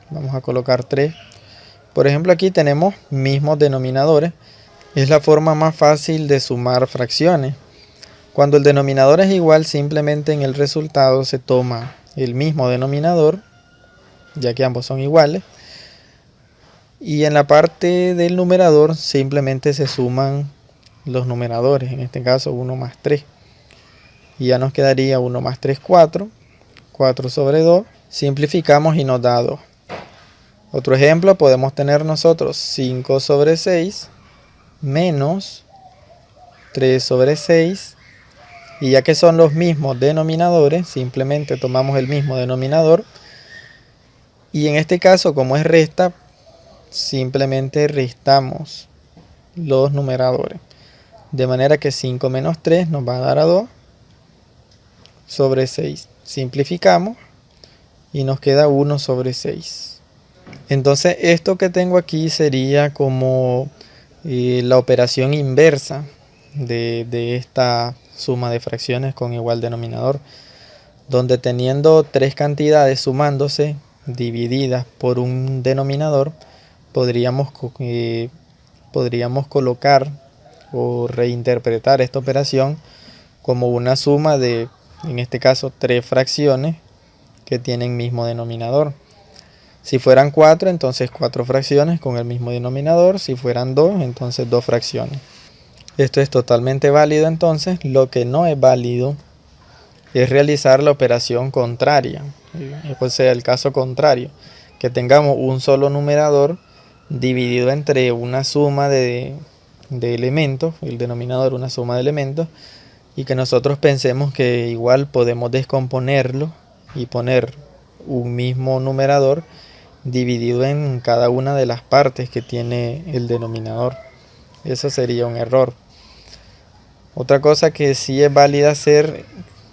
[SPEAKER 1] vamos a colocar 3, por ejemplo aquí tenemos mismos denominadores. Es la forma más fácil de sumar fracciones. Cuando el denominador es igual, simplemente en el resultado se toma el mismo denominador, ya que ambos son iguales. Y en la parte del numerador simplemente se suman los numeradores, en este caso 1 más 3. Y ya nos quedaría 1 más 3, 4. 4 sobre 2. Simplificamos y nos da 2. Otro ejemplo, podemos tener nosotros 5 sobre 6 menos 3 sobre 6, y ya que son los mismos denominadores, simplemente tomamos el mismo denominador, y en este caso, como es resta, simplemente restamos los numeradores, de manera que 5 menos 3 nos va a dar a 2 sobre 6. Simplificamos y nos queda 1 sobre 6. Entonces esto que tengo aquí sería como la operación inversa de esta suma de fracciones con igual denominador, donde teniendo tres cantidades sumándose divididas por un denominador, podríamos colocar o reinterpretar esta operación como una suma de, en este caso, tres fracciones que tienen mismo denominador. Si fueran 4, entonces 4 fracciones con el mismo denominador. Si fueran 2, entonces 2 fracciones. Esto es totalmente válido entonces. Lo que no es válido es realizar la operación contraria. O sea, el caso contrario, que tengamos un solo numerador dividido entre una suma de elementos, el denominador una suma de elementos, y que nosotros pensemos que igual podemos descomponerlo y poner un mismo numerador dividido en cada una de las partes que tiene el denominador. Eso sería un error. Otra cosa que sí es válida hacer,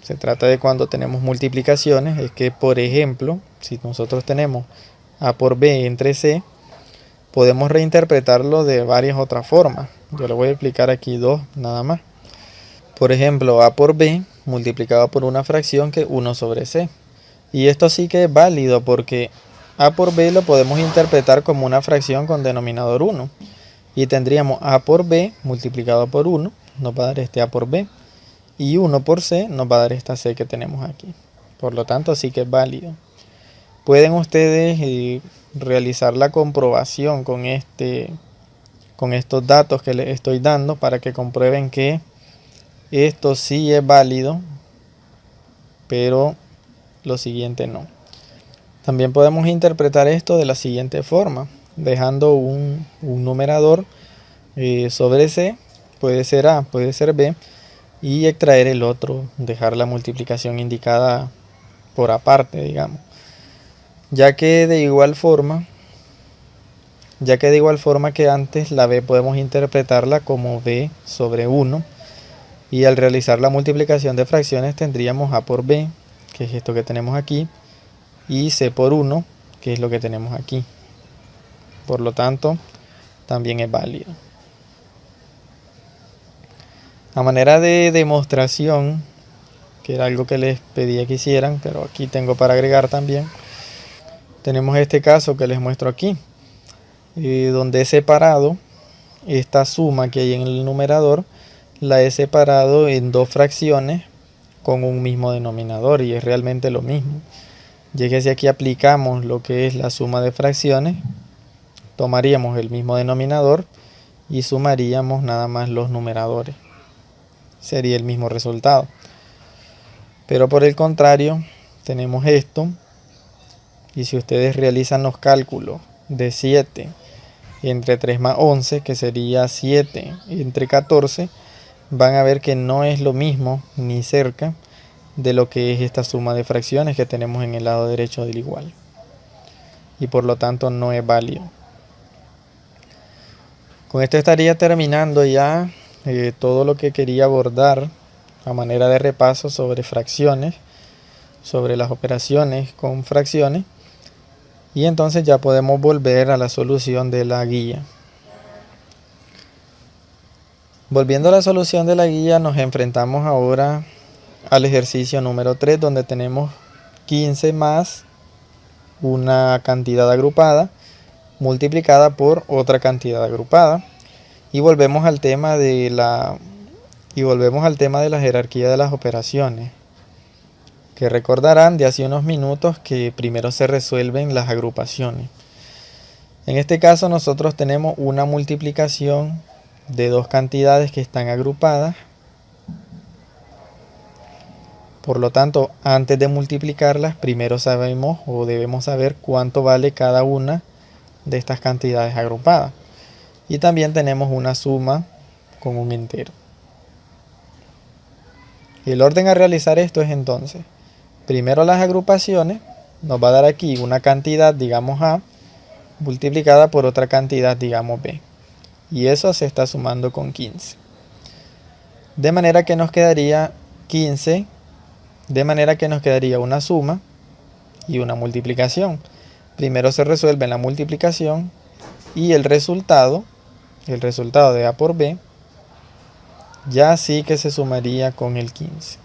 [SPEAKER 1] se trata de cuando tenemos multiplicaciones, es que, por ejemplo, si nosotros tenemos A por B entre C, podemos reinterpretarlo de varias otras formas. Yo le voy a explicar aquí dos nada más. Por ejemplo, A por B multiplicado por una fracción que es 1 sobre C. Y esto sí que es válido porque A por B lo podemos interpretar como una fracción con denominador 1. Y tendríamos A por B multiplicado por 1, nos va a dar este A por B. Y 1 por C nos va a dar esta C que tenemos aquí. Por lo tanto, sí que es válido. Pueden ustedes realizar la comprobación con estos datos que les estoy dando para que comprueben que esto sí es válido, pero lo siguiente no. También podemos interpretar esto de la siguiente forma, dejando un numerador sobre C, puede ser A, puede ser B, y extraer el otro, dejar la multiplicación indicada por aparte, digamos. Ya que de igual forma que antes, la B podemos interpretarla como B sobre 1, y al realizar la multiplicación de fracciones tendríamos A por B, que es esto que tenemos aquí, y C por 1, que es lo que tenemos aquí. Por lo tanto, también es válido. A manera de demostración, que era algo que les pedía que hicieran, pero aquí tengo para agregar también, tenemos este caso que les muestro aquí, donde he separado esta suma que hay en el numerador, la he separado en dos fracciones con un mismo denominador, y es realmente lo mismo. Ya que si aquí aplicamos lo que es la suma de fracciones, tomaríamos el mismo denominador y sumaríamos nada más los numeradores. Sería el mismo resultado. Pero por el contrario, tenemos esto, y si ustedes realizan los cálculos de 7 entre 3 más 11, que sería 7 entre 14, van a ver que no es lo mismo ni cerca de lo que es esta suma de fracciones que tenemos en el lado derecho del igual, y por lo tanto no es válido. Con esto estaría terminando ya todo lo que quería abordar a manera de repaso sobre fracciones, sobre las operaciones con fracciones, y entonces ya podemos volver a la solución de la guía. Volviendo a la solución de la guía, nos enfrentamos ahora al ejercicio número 3, donde tenemos 15 más una cantidad agrupada multiplicada por otra cantidad agrupada, y volvemos al tema de la jerarquía de las operaciones, que recordarán de hace unos minutos que primero se resuelven las agrupaciones. En este caso nosotros tenemos una multiplicación de dos cantidades que están agrupadas. Por lo tanto, antes de multiplicarlas, primero sabemos o debemos saber cuánto vale cada una de estas cantidades agrupadas. Y también tenemos una suma con un entero. El orden a realizar esto es entonces, primero las agrupaciones, nos va a dar aquí una cantidad, digamos A, multiplicada por otra cantidad, digamos B. Y eso se está sumando con 15. De manera que nos quedaría 15, de manera que nos quedaría una suma y una multiplicación. Primero se resuelve la multiplicación y el resultado de A por B, ya sí que se sumaría con el 15.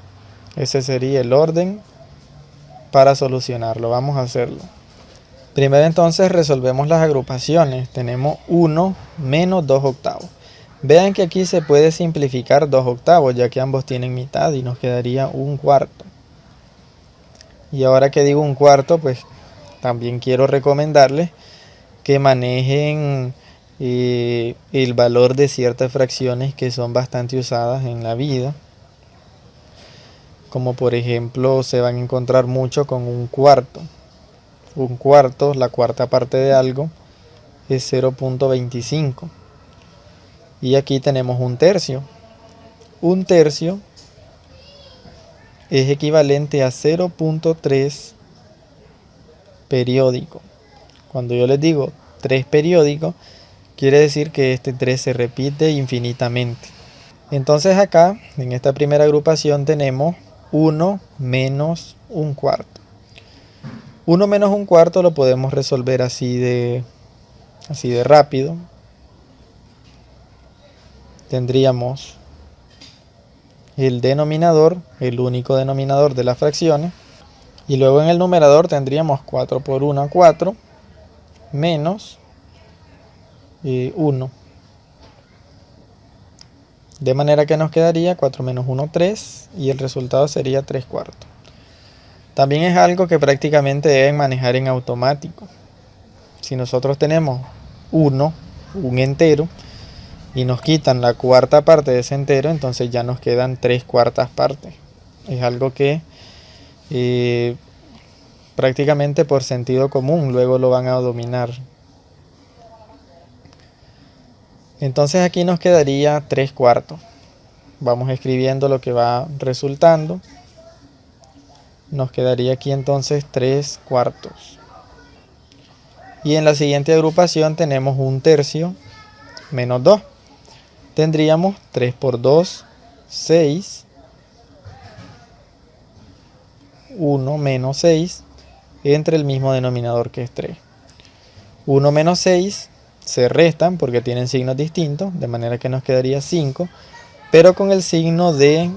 [SPEAKER 1] Ese sería el orden para solucionarlo. Vamos a hacerlo. Primero entonces resolvemos las agrupaciones. Tenemos 1 menos 2 octavos. Vean que aquí se puede simplificar 2 octavos, ya que ambos tienen mitad, y nos quedaría un cuarto. Y ahora que digo un cuarto, pues también quiero recomendarles que manejen el valor de ciertas fracciones que son bastante usadas en la vida, como por ejemplo se van a encontrar mucho con un cuarto. Un cuarto, la cuarta parte de algo, es 0.25, y aquí tenemos un tercio. Un tercio es equivalente a 0.3 periódico. Cuando yo les digo 3 periódico, quiere decir que este 3 se repite infinitamente. Entonces acá, en esta primera agrupación, tenemos 1 menos un cuarto. 1 menos un cuarto lo podemos resolver así de rápido. Tendríamos el denominador, el único denominador de las fracciones, y luego en el numerador tendríamos 4 por 1, 4, menos 1. De manera que nos quedaría 4 menos 1, 3, y el resultado sería 3 cuartos. También es algo que prácticamente deben manejar en automático. Si nosotros tenemos 1, un entero, y nos quitan la cuarta parte de ese entero, entonces ya nos quedan 3/4 partes. Es algo que prácticamente por sentido común luego lo van a dominar. Entonces aquí nos quedaría 3/4. Vamos escribiendo lo que va resultando. Nos quedaría aquí entonces 3/4. Y en la siguiente agrupación tenemos 1/3 menos 2. Tendríamos 3 por 2, 6. 1 menos 6 entre el mismo denominador que es 3. 1 menos 6 se restan porque tienen signos distintos, de manera que nos quedaría 5, pero con el signo de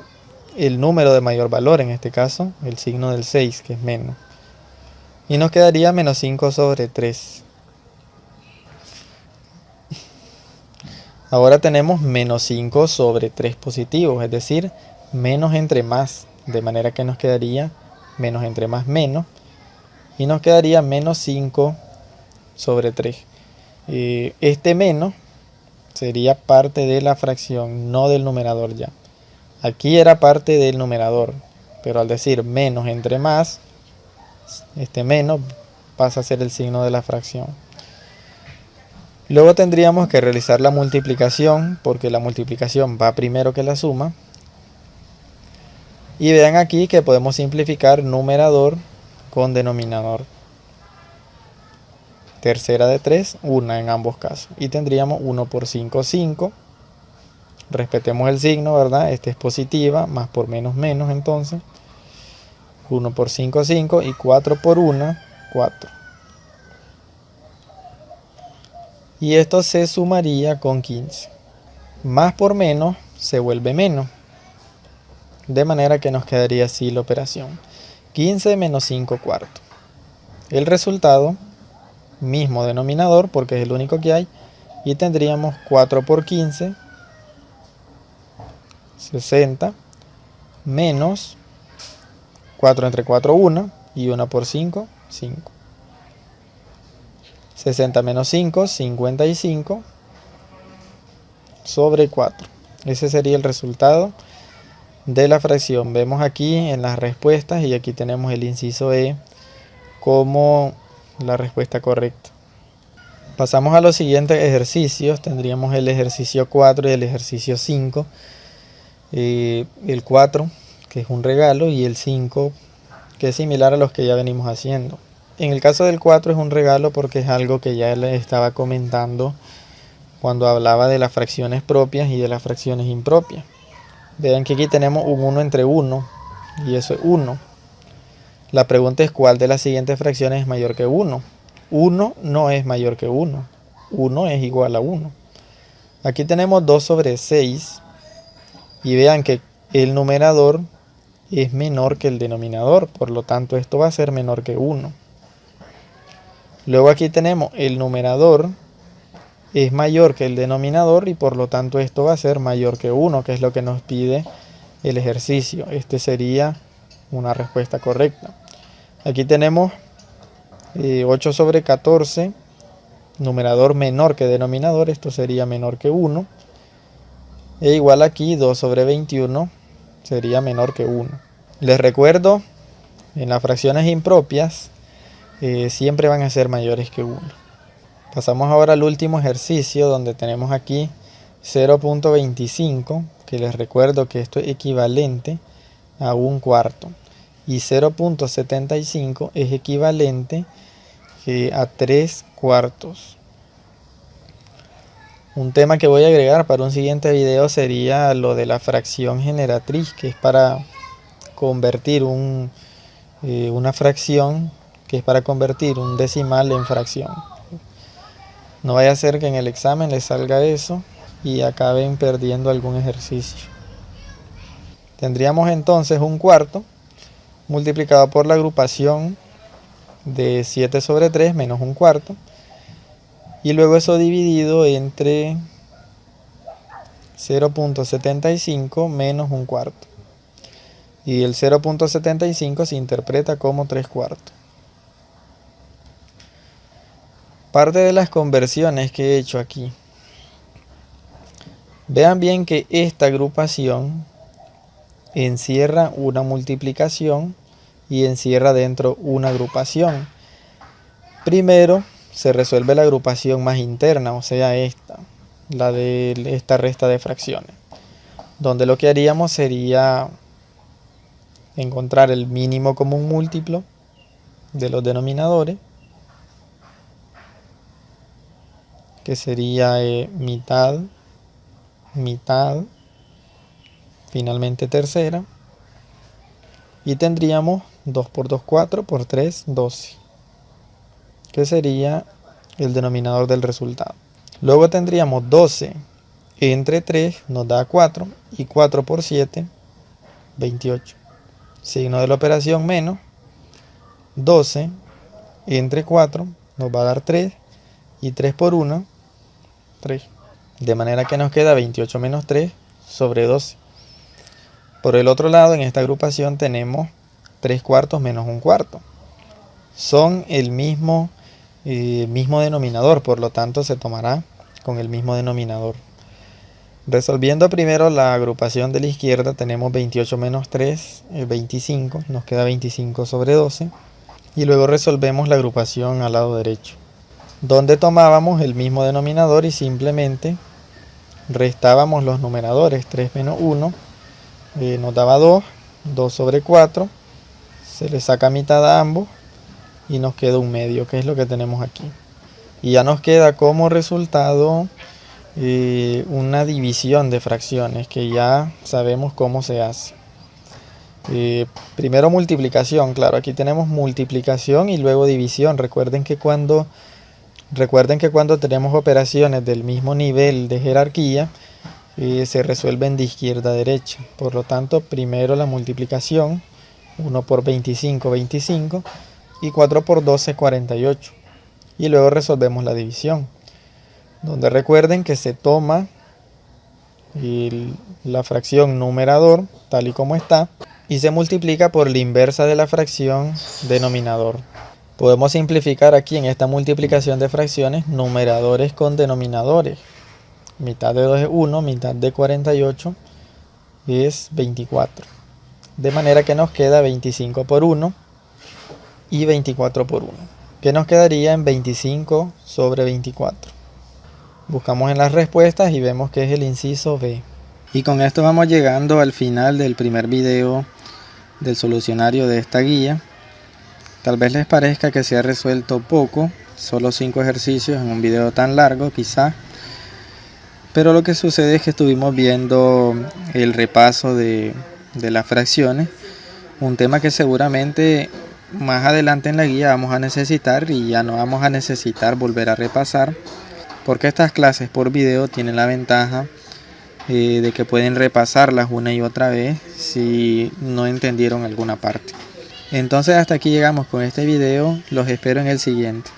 [SPEAKER 1] el número de mayor valor, en este caso el signo del 6, que es menos. Y nos quedaría menos 5 sobre 3. Ahora tenemos menos 5 sobre 3 positivos, es decir, menos entre más, de manera que nos quedaría menos entre más menos, y nos quedaría menos 5 sobre 3. Este menos sería parte de la fracción, no del numerador ya. Aquí era parte del numerador, pero al decir menos entre más, este menos pasa a ser el signo de la fracción. Luego tendríamos que realizar la multiplicación, porque la multiplicación va primero que la suma. Y vean aquí que podemos simplificar numerador con denominador. Tercera de 3, 1 en ambos casos. Y tendríamos 1 por 5, 5. Respetemos el signo, ¿verdad? Este es positiva, más por menos, menos, entonces. 1 por 5, 5. Y 4 por 1, 4. Y esto se sumaría con 15. Más por menos se vuelve menos. De manera que nos quedaría así la operación. 15 menos 5/4. El resultado, mismo denominador porque es el único que hay. Y tendríamos 4 por 15, 60, menos 4 entre 4, 1. Y 1 por 5, 5. 60 menos 5, 55 sobre 4. Ese sería el resultado de la fracción. Vemos aquí en las respuestas y aquí tenemos el inciso E como la respuesta correcta. Pasamos a los siguientes ejercicios. Tendríamos el ejercicio 4 y el ejercicio 5. El 4, que es un regalo, y el 5, que es similar a los que ya venimos haciendo. En el caso del 4 es un regalo porque es algo que ya les estaba comentando cuando hablaba de las fracciones propias y de las fracciones impropias. Vean que aquí tenemos un 1 entre 1 y eso es 1. La pregunta es cuál de las siguientes fracciones es mayor que 1. 1 no es mayor que 1. 1 es igual a 1. Aquí tenemos 2 sobre 6 y vean que el numerador es menor que el denominador, por lo tanto esto va a ser menor que 1. Luego aquí tenemos el numerador es mayor que el denominador y por lo tanto esto va a ser mayor que 1, que es lo que nos pide el ejercicio. Este sería una respuesta correcta. Aquí tenemos 8 sobre 14, numerador menor que denominador, esto sería menor que 1. E igual aquí 2 sobre 21 sería menor que 1. Les recuerdo, en las fracciones impropias siempre van a ser mayores que 1. Pasamos ahora al último ejercicio donde tenemos aquí 0.25, que les recuerdo que esto es equivalente a 1/4. Y 0.75 es equivalente a 3/4. Un tema que voy a agregar para un siguiente video sería lo de la fracción generatriz, que es para convertir una fracción, que es para convertir un decimal en fracción. No vaya a ser que en el examen les salga eso y acaben perdiendo algún ejercicio. Tendríamos entonces 1/4 multiplicado por la agrupación de 7 sobre 3 menos 1/4. Y luego eso dividido entre 0.75 menos 1/4. y el 0.75 se interpreta como 3/4. Parte de las conversiones que he hecho aquí. Vean bien que esta agrupación encierra una multiplicación y encierra dentro una agrupación. Primero se resuelve la agrupación más interna, o sea esta, la de esta resta de fracciones, donde lo que haríamos sería encontrar el mínimo común múltiplo de los denominadores, que sería mitad, mitad, finalmente tercera, y tendríamos 2 por 2, 4, por 3, 12, que sería el denominador del resultado. Luego tendríamos 12 entre 3 nos da 4, y 4 por 7, 28. Signo de la operación menos, 12 entre 4 nos va a dar 3, y 3 por 1, 3. De manera que nos queda 28 menos 3 sobre 12. Por el otro lado, en esta agrupación tenemos 3/4 menos 1/4. Son el mismo denominador, por lo tanto se tomará con el mismo denominador. Resolviendo primero la agrupación de la izquierda, tenemos 28 menos 3, 25, nos queda 25 sobre 12. Y luego resolvemos la agrupación al lado derecho, donde tomábamos el mismo denominador y simplemente restábamos los numeradores. 3 menos 1 nos daba 2, 2 sobre 4, se le saca mitad a ambos y nos queda un medio, que es lo que tenemos aquí. Y ya nos queda como resultado una división de fracciones, que ya sabemos cómo se hace. Primero multiplicación, claro, aquí tenemos multiplicación y luego división. Recuerden que cuando tenemos operaciones del mismo nivel de jerarquía, se resuelven de izquierda a derecha. Por lo tanto, primero la multiplicación, 1 por 25, 25, y 4 por 12, 48. Y luego resolvemos la división, donde recuerden que se toma la fracción numerador, tal y como está, y se multiplica por la inversa de la fracción denominador. Podemos simplificar aquí en esta multiplicación de fracciones numeradores con denominadores. Mitad de 2 es 1, mitad de 48 es 24. De manera que nos queda 25 por 1 y 24 por 1, que nos quedaría en 25 sobre 24. Buscamos en las respuestas y vemos que es el inciso B. Y con esto vamos llegando al final del primer video del solucionario de esta guía. Tal vez les parezca que se ha resuelto poco, solo 5 ejercicios en un video tan largo quizá, pero lo que sucede es que estuvimos viendo el repaso de las fracciones, un tema que seguramente más adelante en la guía vamos a necesitar, y ya no vamos a necesitar volver a repasar, porque estas clases por video tienen la ventaja de que pueden repasarlas una y otra vez si no entendieron alguna parte. Entonces hasta aquí llegamos con este video, los espero en el siguiente.